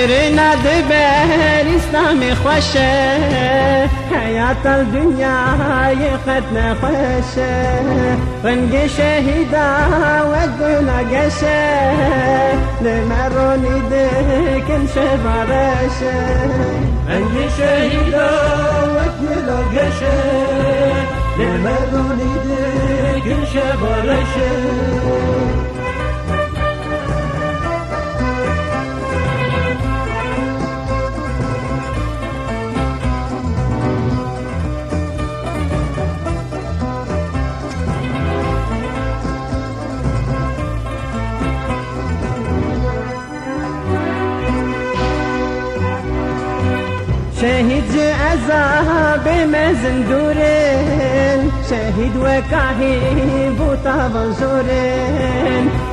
برنا دبر اسلام خوشه حیات الدنیا قد نخوشه رنگ شهیدا و گناگشه لمرونی دکن شبارشه رنگ شهیدا و گناگشه لمرونی دکن شبارشه شهيد عذاب مزندورين شهيد وكاهيب وطبنزورين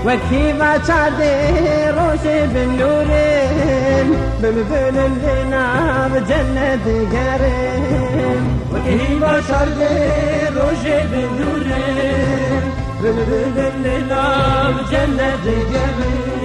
وكيما تعدي روش بالنورين بمبل لنا بجنة قرين وكيما تعدي روش بالنورين بمبل لنا بجنة قرين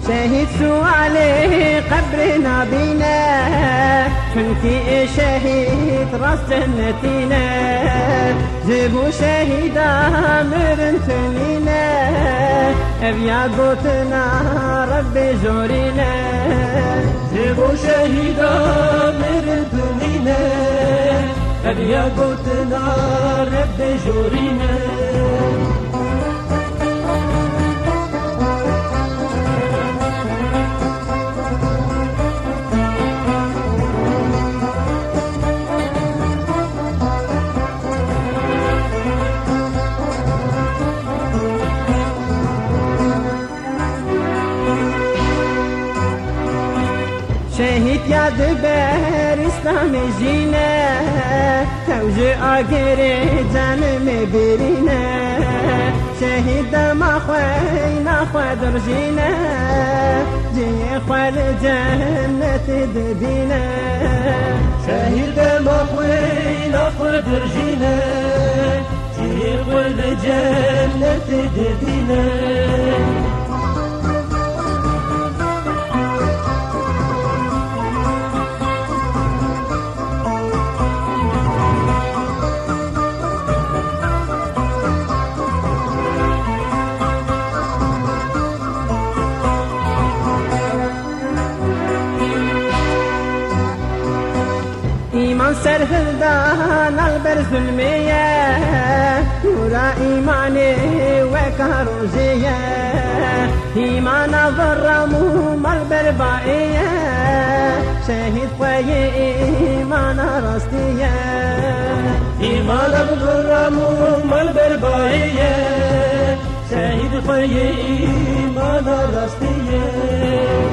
شهيد سؤالي قبرنا بينا شنكي شهيد راس جنتينا جيبوا شهيدا مرنتنينا ابيا قوتنا ربي زورينا جيبوا شهيدا مرنتنينا ابيا قوتنا ربي زورينا شهيد يا دبر اسلام جينا توجي اقري جانم برينا شهيد ما خوينا خدر جينا جي خوال جنة دبينا شهيد ما خوينا خدر جينا جي خوال جنة دبينا إيمان سرهلدان البر ظلمية نورا إيماني وكاروزية إيمان ضرمو مالبر بائية شهيد خوي إيمان راستية إيمان ضرمو مالبر بائية شهيد خوي إيمان راستية